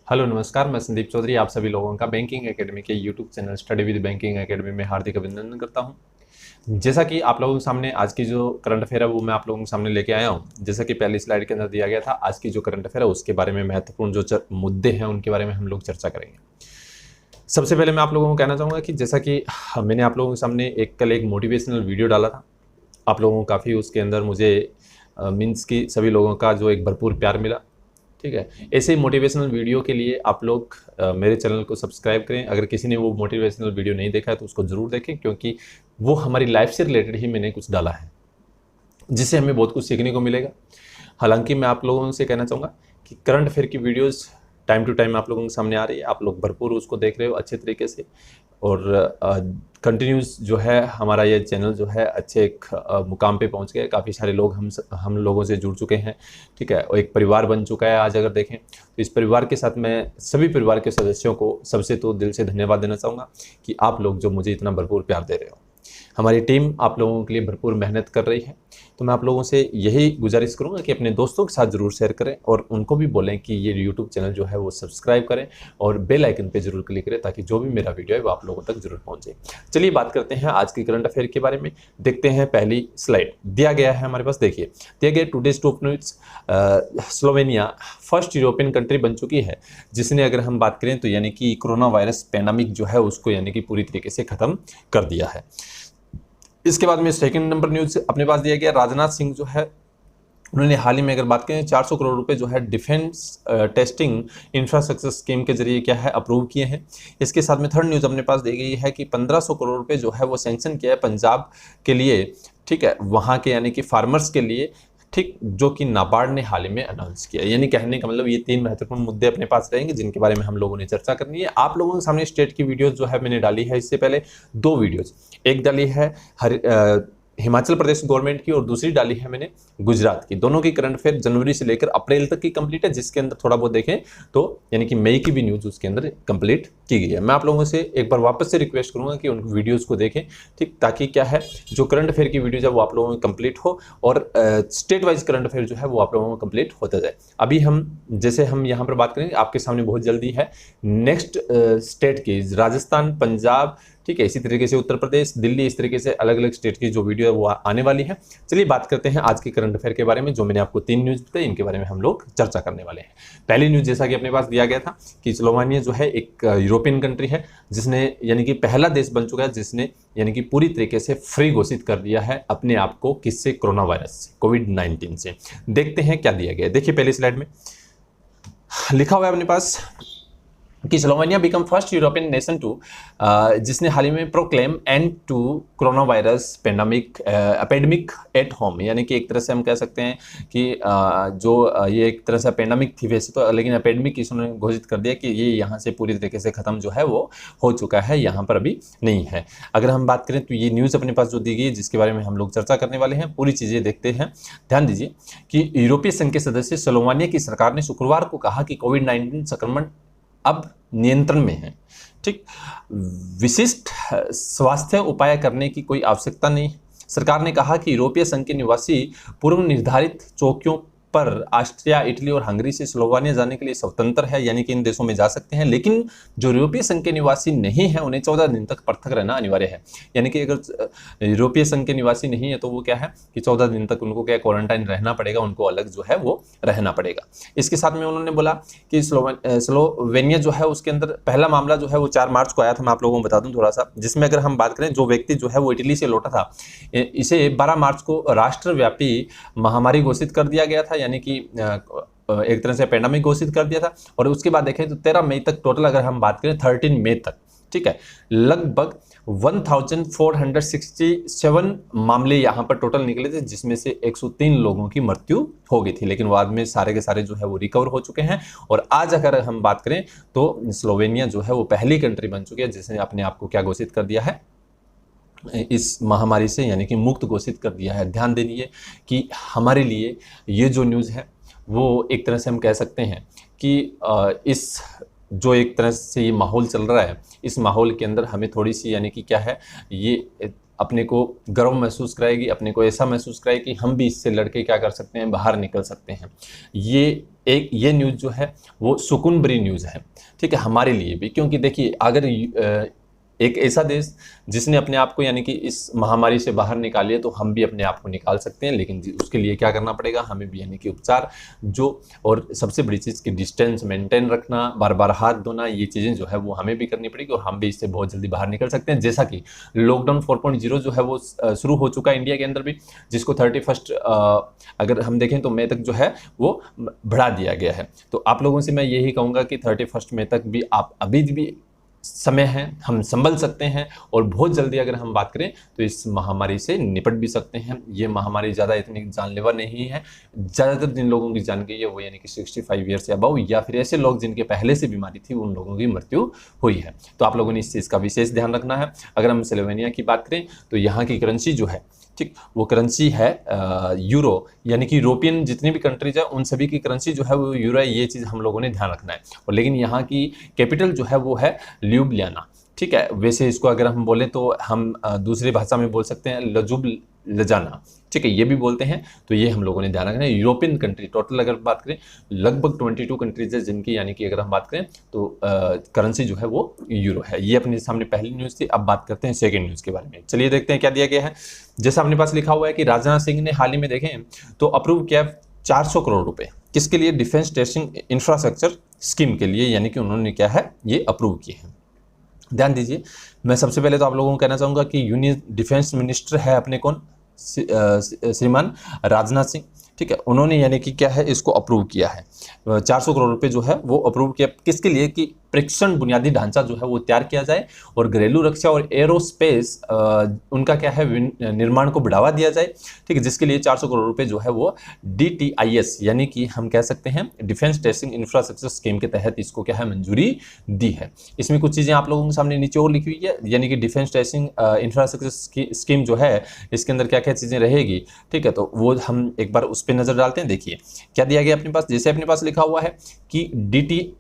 Hello नमस्कार, मैं संदीप चौधरी आप सभी लोगों का बैंकिंग एकेडमी के YouTube channel study with banking academy में हार्दिक अभिनंदन करता हूं। जैसा कि आप लोगों के सामने आज की जो करंट अफेयर है वो मैं आप लोगों के सामने लेके आया हूं। जैसा कि पहली स्लाइड के अंदर दिया गया था, आज की जो करंट अफेयर है उसके बारे में महत्वपूर्ण जो मुद्दे हैं उनके बारे में हम लोग चर्चा करेंगे। सबसे पहले मैं आप लोगों को कहना चाहूँगा कि जैसा कि मैंने आप लोगों के सामने कल एक मोटिवेशनल वीडियो डाला था, आप लोगों को काफ़ी उसके अंदर मुझे मीन्स कि सभी लोगों का जो एक भरपूर प्यार मिला। ठीक है, ऐसे ही मोटिवेशनल वीडियो के लिए आप लोग मेरे चैनल को सब्सक्राइब करें। अगर किसी ने वो मोटिवेशनल वीडियो नहीं देखा है तो उसको ज़रूर देखें, क्योंकि वो हमारी लाइफ से रिलेटेड ही मैंने कुछ डाला है जिससे हमें बहुत कुछ सीखने को मिलेगा। हालांकि मैं आप लोगों से कहना चाहूँगा कि करंट अफेयर की वीडियोस टाइम टू टाइम आप लोगों के सामने आ रही है, आप लोग भरपूर उसको देख रहे हो अच्छे तरीके से, और कंटिन्यूस जो है हमारा ये चैनल जो है अच्छे एक मुकाम पे पहुंच गया। काफ़ी सारे लोग हम लोगों से जुड़ चुके हैं। ठीक है, और एक परिवार बन चुका है। आज अगर देखें तो इस परिवार के साथ मैं सभी परिवार के सदस्यों को सबसे तो दिल से धन्यवाद देना चाहूँगा कि आप लोग जो मुझे इतना भरपूर प्यार दे रहे हो। हमारी टीम आप लोगों के लिए भरपूर मेहनत कर रही है, तो मैं आप लोगों से यही गुजारिश करूंगा कि अपने दोस्तों के साथ ज़रूर शेयर करें और उनको भी बोलें कि ये यूट्यूब चैनल जो है वो सब्सक्राइब करें और बेल आइकन पे जरूर क्लिक करें, ताकि जो भी मेरा वीडियो है वो आप लोगों तक जरूर पहुंचे। चलिए बात करते हैं आज की करंट अफेयर के बारे में। देखते हैं, पहली स्लाइड दिया गया है हमारे पास। देखिए, दिया गया today's top news. Slovenia first European country बन चुकी है जिसने, अगर हम बात करें तो यानी कि कोरोना वायरस पैंडेमिक जो है उसको यानी कि पूरी तरीके से खत्म कर दिया है। इसके बाद में सेकंड नंबर न्यूज अपने पास दिया गया, राजनाथ सिंह जो है उन्होंने हाल ही में अगर बात करें 400 करोड़ रुपए जो है डिफेंस टेस्टिंग इंफ्रास्ट्रक्चर स्कीम के जरिए क्या है अप्रूव किए हैं। इसके साथ में थर्ड न्यूज अपने पास दी गई है कि 1500 करोड़ रुपए जो है वो सैंक्शन किया है पंजाब के लिए। ठीक है, वहाँ के यानी कि फार्मर्स के लिए, ठीक, जो कि नाबार्ड ने हाल ही में अनाउंस किया। यानी कहने का मतलब ये तीन महत्वपूर्ण मुद्दे अपने पास रहेंगे जिनके बारे में हम लोगों ने चर्चा करनी है। आप लोगों के सामने स्टेट की वीडियोस जो है मैंने डाली है इससे पहले दो वीडियोस, एक डाली है हिमाचल प्रदेश गवर्नमेंट की और दूसरी डाली है मैंने गुजरात की। दोनों की करंट अफेयर जनवरी से लेकर अप्रैल तक की कंप्लीट है, जिसके अंदर थोड़ा बहुत देखें तो यानी कि मई की भी न्यूज उसके अंदर कंप्लीट की गई है। मैं आप लोगों से एक बार वापस से रिक्वेस्ट करूंगा कि उन वीडियोस को देखें, ठीक, ताकि क्या है जो करंट अफेयर की वीडियोज है वो आप लोगों में कंप्लीट हो और स्टेट वाइज करंट अफेयर जो है वो आप लोगों में कंप्लीट होता जाए। अभी हम जैसे हम यहाँ पर बात करेंगे, आपके सामने बहुत जल्दी है नेक्स्ट स्टेट की, राजस्थान, पंजाब, ठीक है, इसी तरीके से उत्तर प्रदेश, दिल्ली, इस तरीके से अलग अलग स्टेट की जो वीडियो है वो आने वाली है। चलिए बात करते हैं आज की करंट अफेयर के बारे में। जो मैंने आपको तीन न्यूज बताई इनके बारे में हम लोग चर्चा करने वाले हैं। पहली न्यूज जैसा कि अपने पास दिया गया था कि स्लोवेनिया जो है एक यूरोपियन कंट्री है जिसने यानी कि पहला देश बन चुका है जिसने यानी कि पूरी तरीके से फ्री घोषित कर दिया है अपने आप को, किससे, कोरोना वायरस से, कोविड-19 से। देखते हैं क्या दिया गया। देखिए पहली स्लाइड में लिखा हुआ है अपने पास कि Slovenia become first European nation to, जिसने हाल ही में proclaim end to corona virus epidemic at home. यानी कि एक तरह से हम कह सकते हैं कि जो ये एक तरह से पेंडेमिक थी वैसे तो, लेकिन एपेडेमिक इसने घोषित कर दिया कि ये यहाँ से पूरी तरीके से खत्म जो है वो हो चुका है, यहाँ पर अभी नहीं है। अगर हम बात करें तो ये न्यूज़ अपने पास जो दी गई जिसके बारे में हम लोग चर्चा करने वाले हैं, पूरी चीज़ें देखते हैं। ध्यान दीजिए कि यूरोपीय संघ के सदस्य स्लोवेनिया की सरकार ने शुक्रवार को कहा कि कोविड-19 संक्रमण अब नियंत्रण में है। ठीक, विशिष्ट स्वास्थ्य उपाय करने की कोई आवश्यकता नहीं। सरकार ने कहा कि यूरोपीय संघ के निवासी पूर्व निर्धारित चौकियों पर ऑस्ट्रिया, इटली और हंगरी से स्लोवेनिया जाने के लिए स्वतंत्र है, यानी कि इन देशों में जा सकते हैं। लेकिन जो यूरोपीय संघ के निवासी नहीं है उन्हें 14 दिन तक पृथक रहना अनिवार्य है। यानी कि अगर यूरोपीय संघ के निवासी नहीं है तो वो क्या है कि 14 दिन तक उनको क्या क्वारंटाइन रहना पड़ेगा, उनको अलग जो है वो रहना पड़ेगा। इसके साथ में उन्होंने बोला कि स्लोवेनिया जो है उसके अंदर पहला मामला जो है वो 4 मार्च को आया था। मैं आप लोगों को बता दूं थोड़ा सा, जिसमें अगर हम बात करें जो व्यक्ति जो है वो इटली से लौटा था, इसे 12 मार्च को राष्ट्रव्यापी महामारी घोषित कर दिया गया था, यानी कि एक तरह से पेंडेमिक घोषित कर दिया था। और उसके बाद देखें तो 13 मई तक टोटल अगर हम बात करें 13 मई तक, ठीक है, लगभग 1467 मामले यहाँ पर टोटल निकले थे, जिसमें से 103 लोगों की मृत्यु हो गई थी। लेकिन बाद में सारे के सारे जो है वो रिकवर हो चुके हैं। और आज अगर हम बात करें तो स्लोवेनिया जो है वो पहली कंट्री बन चुकी है जिसने अपने आप को क्या घोषित कर दिया है, इस महामारी से यानी कि मुक्त घोषित कर दिया है। ध्यान दीजिए कि हमारे लिए ये जो न्यूज़ है वो एक तरह से हम कह सकते हैं कि इस जो एक तरह से ये माहौल चल रहा है, इस माहौल के अंदर हमें थोड़ी सी यानी कि क्या है, ये अपने को गर्व महसूस कराएगी, अपने को ऐसा महसूस कराएगी कि हम भी इससे लड़के क्या कर सकते हैं, बाहर निकल सकते हैं। ये एक ये न्यूज़ जो है वो सुकून भरी न्यूज़ है, ठीक है, हमारे लिए भी। क्योंकि देखिए, अगर एक ऐसा देश जिसने अपने आप को यानी कि इस महामारी से बाहर निकाली है, तो हम भी अपने आप को निकाल सकते हैं। लेकिन उसके लिए क्या करना पड़ेगा, हमें भी यानी कि उपचार जो, और सबसे बड़ी चीज़ की डिस्टेंस मेंटेन रखना, बार बार हाथ धोना, ये चीज़ें जो है वो हमें भी करनी पड़ेगी और हम भी इससे बहुत जल्दी बाहर निकल सकते हैं। जैसा कि लॉकडाउन 4.0 जो है वो शुरू हो चुका है इंडिया के अंदर भी, जिसको 31 अगर हम देखें तो मई तक जो है वो बढ़ा दिया गया है। तो आप लोगों से मैं यही कहूँगा कि 31 मई तक भी आप अभी भी समय है, हम संभल सकते हैं और बहुत जल्दी अगर हम बात करें तो इस महामारी से निपट भी सकते हैं। ये महामारी ज़्यादा इतनी जानलेवा नहीं है। ज़्यादातर जिन लोगों की जान गई है वो यानी कि 65 ईयर से अबव, या फिर ऐसे लोग जिनके पहले से बीमारी थी, उन लोगों की मृत्यु हुई है। तो आप लोगों ने इस चीज़ का विशेष ध्यान रखना है। अगर हम स्लोवेनिया की बात करें तो यहाँ की करेंसी जो है, ठीक, वो करेंसी है यूरो, यानी कि यूरोपियन जितनी भी कंट्रीज है उन सभी की करेंसी जो है वो यूरो है। ये चीज़ हम लोगों ने ध्यान रखना है। और लेकिन यहाँ की कैपिटल जो है वो है ल्यूब्लियाना, ठीक है। वैसे इसको अगर हम बोलें तो हम दूसरी भाषा में बोल सकते हैं लजाना, ठीक है, ये भी बोलते हैं। तो ये हम लोगों ने ध्यान रखना है। यूरोपियन कंट्री टोटल अगर बात करें लगभग 22 कंट्रीज है जिनकी यानी कि अगर हम बात करें तो करेंसी जो है वो यूरो है। ये अपने सामने पहली न्यूज़ थी। अब बात करते हैं सेकेंड न्यूज़ के बारे में। चलिए देखते हैं क्या दिया गया है। जैसा अपने पास लिखा हुआ है कि राजनाथ सिंह ने हाल ही में देखें तो अप्रूव किया 400 करोड़ रुपए, किसके लिए, डिफेंस टेस्टिंग इंफ्रास्ट्रक्चर स्कीम के लिए, यानी कि उन्होंने क्या है ये अप्रूव किए हैं। ध्यान दीजिए, मैं सबसे पहले तो आप लोगों को कहना चाहूँगा कि यूनियन डिफेंस मिनिस्टर है अपने कौन, श्रीमान राजनाथ सिंह, ठीक है। उन्होंने यानी कि क्या है इसको अप्रूव किया है। 400 करोड़ रुपए जो है वो अप्रूव किया, किसके लिए, कि प्रेक्षण बुनियादी ढांचा जो है वो तैयार किया जाए और घरेलू रक्षा और एरोस्पेस उनका क्या है निर्माण को बढ़ावा दिया जाए, ठीक है। जिसके लिए 400 करोड़ रुपए जो है वो DTIS यानी कि हम कह सकते हैं डिफेंस टेस्टिंग इंफ्रास्ट्रक्चर स्कीम के तहत इसको क्या है मंजूरी दी है। इसमें कुछ चीज़ें आप लोगों के सामने नीचे और लिखी हुई है, यानी कि डिफेंस टेस्टिंग इंफ्रास्ट्रक्चर स्कीम जो है इसके अंदर क्या क्या चीज़ें रहेगी, ठीक है। तो वो हम एक बार उस पर नजर डालते हैं। देखिए क्या दिया गया अपने पास, जैसे अपने पास लिखा हुआ है कि DTI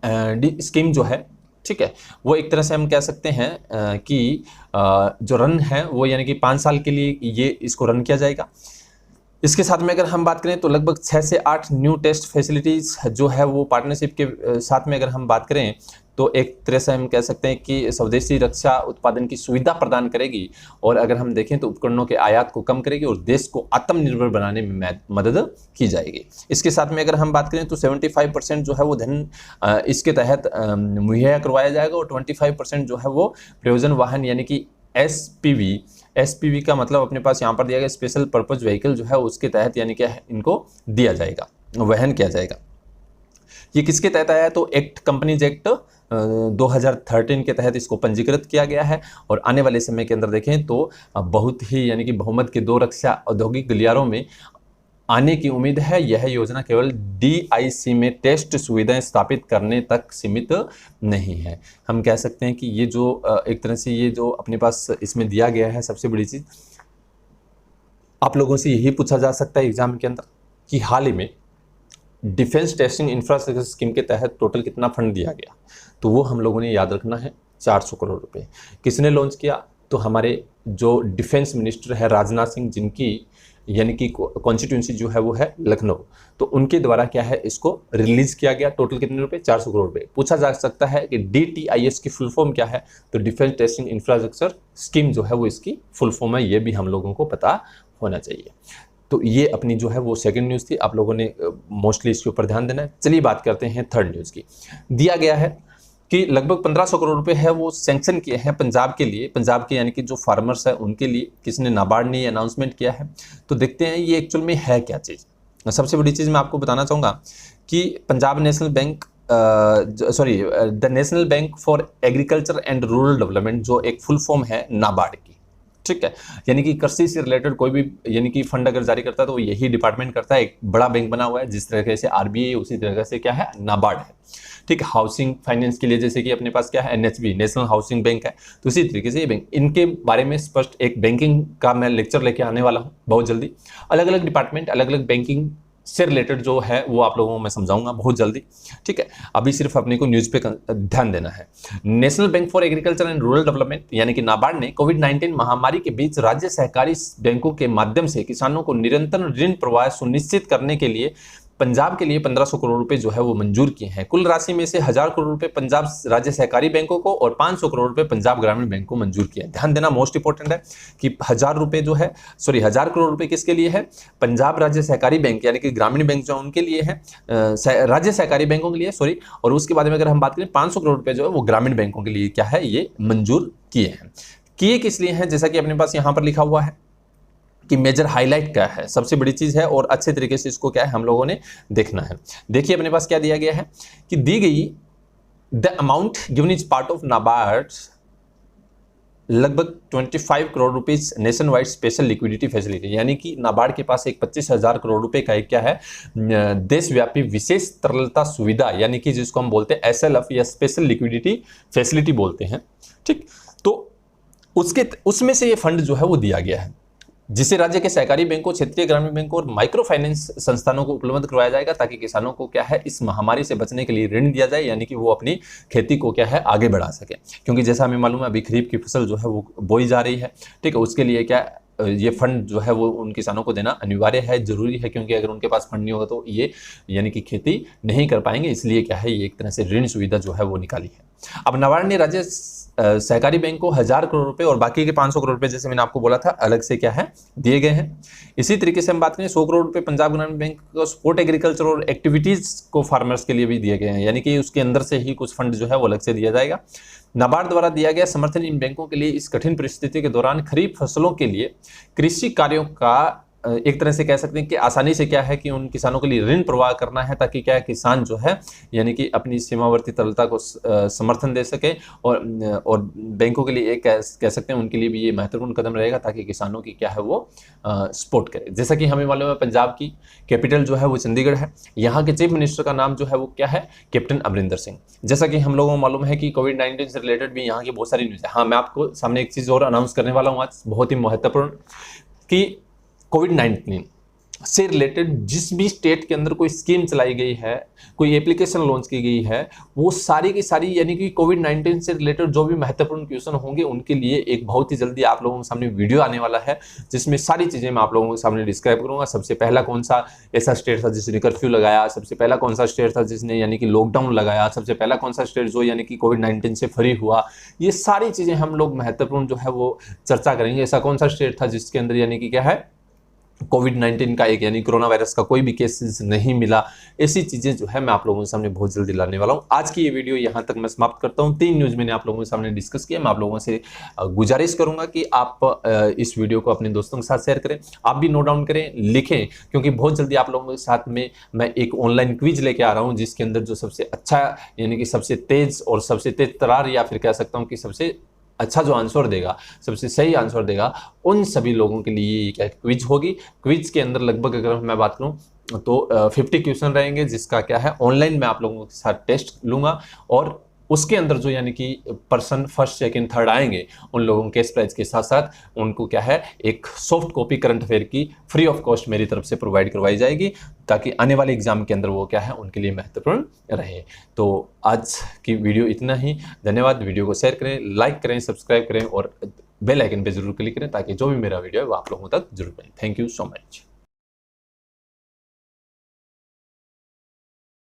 स्कीम जो है, ठीक है, वो एक तरह से हम कह सकते हैं कि जो रन है वो यानी कि 5 साल के लिए ये इसको रन किया जाएगा। इसके साथ में अगर हम बात करें तो लगभग 6 से 8 न्यू टेस्ट फैसिलिटीज़ जो है वो पार्टनरशिप के साथ में अगर हम बात करें तो एक तरह से हम कह सकते हैं कि स्वदेशी रक्षा उत्पादन की सुविधा प्रदान करेगी। और अगर हम देखें तो उपकरणों के आयात को कम करेगी और देश को आत्मनिर्भर बनाने में मदद की जाएगी। इसके साथ में अगर हम बात करें तो 75% जो है वो धन इसके तहत मुहैया करवाया जाएगा और 25% जो है वो प्रयोजन वाहन यानी कि SPV का मतलब अपने पास यहाँ पर दिया गया स्पेशल पर्पज व्हीकल जो है उसके तहत यानी क्या है इनको दिया जाएगा, वहन किया जाएगा। ये किसके तहत आया है, तो एक्ट कंपनीज एक्ट 2013 के तहत इसको पंजीकृत किया गया है। और आने वाले समय के अंदर देखें तो बहुत ही यानी कि बहुमत के 2 रक्षा औद्योगिक गलियारों में आने की उम्मीद है। यह योजना केवल DIC में टेस्ट सुविधाएं स्थापित करने तक सीमित नहीं है। हम कह सकते हैं कि ये जो एक तरह से ये जो अपने पास इसमें दिया गया है, सबसे बड़ी चीज़ आप लोगों से यही पूछा जा सकता है एग्जाम के अंदर कि हाल ही में डिफेंस टेस्टिंग इंफ्रास्ट्रक्चर स्कीम के तहत टोटल कितना फंड दिया गया, तो वो हम लोगों ने याद रखना है 400 करोड़ रुपए। किसने लॉन्च किया, तो हमारे जो डिफेंस मिनिस्टर है राजनाथ सिंह, जिनकी यानी कि कॉन्स्टिट्यूंसी जो है वो है लखनऊ, तो उनके द्वारा क्या है इसको रिलीज किया गया। टोटल कितने रुपए, 400 करोड़ रुपए। पूछा जा सकता है कि DTIS की फुल फॉर्म क्या है, तो डिफेंस टेस्टिंग इंफ्रास्ट्रक्चर स्कीम जो है वो इसकी फुल फॉर्म है। ये भी हम लोगों को पता होना चाहिए। तो ये अपनी जो है वो सेकंड न्यूज़ थी, आप लोगों ने मोस्टली इसके ऊपर ध्यान देना है। चलिए बात करते हैं थर्ड न्यूज़ की। दिया गया है कि लगभग 1500 करोड़ रुपए है वो सैंक्शन किए हैं पंजाब के लिए, पंजाब के यानी कि जो फार्मर्स है उनके लिए। किसने, नाबार्ड ने अनाउंसमेंट किया है। तो देखते हैं ये एक्चुअल में है क्या चीज़। सबसे बड़ी चीज़ मैं आपको बताना चाहूँगा कि Punjab national bank the national bank for agriculture and rural development, जो एक फुल फॉर्म है नाबार्ड की, ठीक है, यानी कि कृषि से रिलेटेड कोई भी यानी कि फंड अगर जारी करता है तो यही डिपार्टमेंट करता है। एक बड़ा बैंक बना हुआ है, जिस तरीके से RBI उसी तरह से क्या है नाबार्ड है, ठीक है। हाउसिंग फाइनेंस के लिए जैसे कि अपने पास क्या है NHB नेशनल हाउसिंग बैंक है, तो इसी तरीके से ये बैंक, इनके बारे में स्पष्ट एक बैंकिंग का मैं लेक्चर लेके आने वाला हूँ बहुत जल्दी। अलग अलग डिपार्टमेंट, अलग अलग बैंकिंग से रिलेटेड जो है वो आप लोगों को मैं समझाऊंगा बहुत जल्दी, ठीक है। अभी सिर्फ अपने को न्यूज़ पे ध्यान देना है। National bank for agriculture and rural development यानी कि नाबार्ड ने कोविड-19 महामारी के बीच राज्य सहकारी बैंकों के माध्यम से किसानों को निरंतर ऋण प्रवाह सुनिश्चित करने के लिए पंजाब के लिए 1500 करोड़ रुपए जो है वो मंजूर किए हैं। कुल राशि में से 1000 करोड़ रुपए पंजाब राज्य सहकारी बैंकों को और 500 करोड़ रुपए पंजाब ग्रामीण बैंक को मंजूर किया। ध्यान देना, मोस्ट इंपोर्टेंट है कि 1000 करोड़ रुपए किसके लिए है? पंजाब राज्य सहकारी बैंक यानी कि ग्रामीण बैंक जो उनके लिए है, राज्य सहकारी बैंकों के लिए और उसके बाद में अगर हम बात करें 500 करोड़ रुपए जो है वो ग्रामीण बैंकों के लिए क्या है, ये मंजूर किए हैं। किए किस लिए हैं? जैसा कि अपने पास यहां पर लिखा हुआ है कि मेजर हाईलाइट क्या है, सबसे बड़ी चीज है और अच्छे तरीके से इसको क्या है हम लोगों ने देखना है। देखिए अपने पास क्या दिया गया है कि दी गई the amount given is part of NABARD लगभग 25 crore rupees nation wide special liquidity facility, यानी कि नाबार्ड के पास एक 25,000 करोड़ रुपए का एक क्या है, देशव्यापी विशेष तरलता सुविधा, यानी कि जिसको हम बोलते हैं SLF या स्पेशल लिक्विडिटी फैसिलिटी बोलते हैं। ठीक, तो उसमें से ये फंड जो है वो दिया गया है, जिसे राज्य के सहकारी बैंकों, क्षेत्रीय ग्रामीण बैंकों और माइक्रो फाइनेंस संस्थानों को उपलब्ध करवाया जाएगा, ताकि किसानों को क्या है इस महामारी से बचने के लिए ऋण दिया जाए, यानी कि वो अपनी खेती को क्या है आगे बढ़ा सके। क्योंकि जैसा हमें मालूम है अभी खरीफ की फसल जो है वो बोई जा रही है। ठीक है, उसके लिए क्या ये फंड जो है वो उन किसानों को देना अनिवार्य है, जरूरी है, क्योंकि अगर उनके पास फंड नहीं होगा तो ये यानी कि खेती नहीं कर पाएंगे। इसलिए क्या है ये एक तरह से ऋण सुविधा जो है वो निकाली है। अब नाबार्ड ने राज्य सहकारी बैंक को 1000 करोड़ रुपए और बाकी के 500 करोड़ रुपए जैसे मैंने आपको बोला था अलग से क्या है दिए गए हैं। इसी तरीके से हम बात करें 100 करोड़ रुपए पंजाब ग्रामीण बैंक को सपोर्ट एग्रीकल्चर और एक्टिविटीज को फार्मर्स के लिए भी दिए गए हैं, यानी कि उसके अंदर से ही कुछ फंड जो है वो अलग से दिया जाएगा। नाबार्ड द्वारा दिया गया समर्थन इन बैंकों के लिए इस कठिन परिस्थिति के दौरान खरीफ फसलों के लिए कृषि कार्यों का एक तरह से कह सकते हैं कि आसानी से क्या है कि उन किसानों के लिए ऋण प्रवाह करना है, ताकि क्या है किसान जो है यानी कि अपनी सीमावर्ती तरलता को समर्थन दे सके और बैंकों के लिए एक कह सकते हैं उनके लिए भी ये महत्वपूर्ण कदम रहेगा, ताकि किसानों की क्या है वो सपोर्ट करे। जैसा कि हमें मालूम है पंजाब की कैपिटल जो है वो चंडीगढ़ है, यहाँ के चीफ मिनिस्टर का नाम जो है वो क्या है, कैप्टन अमरिंदर सिंह। जैसा कि हम लोगों को मालूम है कि कोविड-19 से रिलेटेड भी यहाँ की बहुत सारी न्यूज़ है। हाँ, मैं आपको सामने एक चीज़ और अनाउंस करने वाला हूँ आज, बहुत ही महत्वपूर्ण, कि कोविड-19 से रिलेटेड जिस भी स्टेट के अंदर कोई स्कीम चलाई गई है, कोई एप्लीकेशन लॉन्च की गई है, वो सारी की सारी यानी कि कोविड-19 से रिलेटेड जो भी महत्वपूर्ण क्वेश्चन होंगे उनके लिए एक बहुत ही जल्दी आप लोगों के सामने वीडियो आने वाला है, जिसमें सारी चीज़ें मैं आप लोगों के सामने डिस्क्राइब करूंगा। सबसे पहला कौन सा ऐसा स्टेट था जिसने कर्फ्यू लगाया, सबसे पहला कौन सा स्टेट था जिसने यानी कि लॉकडाउन लगाया, सबसे पहला कौन सा स्टेट जो यानी कि कोविड-19 से फ्री हुआ, ये सारी चीज़ें हम लोग महत्वपूर्ण जो है वो चर्चा करेंगे। ऐसा कौन सा स्टेट था जिसके अंदर यानी कि क्या है कोविड-19 का एक यानी कोरोना वायरस का कोई भी केसेस नहीं मिला, ऐसी चीजें जो है मैं आप लोगों के सामने बहुत जल्दी लाने वाला हूं। आज की ये वीडियो यहां तक मैं समाप्त करता हूं। 3 न्यूज मैंने आप लोगों के सामने डिस्कस किया। मैं आप लोगों से गुजारिश करूंगा कि आप इस वीडियो को अपने दोस्तों के साथ शेयर करें, आप भी नोट डाउन करें, लिखें, क्योंकि बहुत जल्दी आप लोगों के साथ में मैं एक ऑनलाइन क्विज लेके आ रहा हूँ, जिसके अंदर जो सबसे अच्छा यानी कि सबसे तेज और सबसे तेज तरार या फिर कह सकता हूँ कि सबसे अच्छा जो आंसर देगा, सबसे सही आंसर देगा, उन सभी लोगों के लिए क्या क्विज होगी। क्विज के अंदर लगभग अगर मैं बात करूं तो 50 क्वेश्चन रहेंगे, जिसका क्या है ऑनलाइन मैं आप लोगों के साथ टेस्ट लूंगा और उसके अंदर जो यानी कि पर्सन फर्स्ट सेकंड थर्ड आएंगे उन लोगों के कैश प्राइज के साथ साथ उनको क्या है एक सॉफ्ट कॉपी करंट अफेयर की फ्री ऑफ कॉस्ट मेरी तरफ से प्रोवाइड करवाई जाएगी, ताकि आने वाले एग्जाम के अंदर वो क्या है उनके लिए महत्वपूर्ण रहे। तो आज की वीडियो इतना ही। धन्यवाद। वीडियो को शेयर करें, लाइक करें, सब्सक्राइब करें और बेल आइकन पे जरूर क्लिक करें, ताकि जो भी मेरा वीडियो है वो आप लोगों तक जरूर पहुंचे। Thank you so much.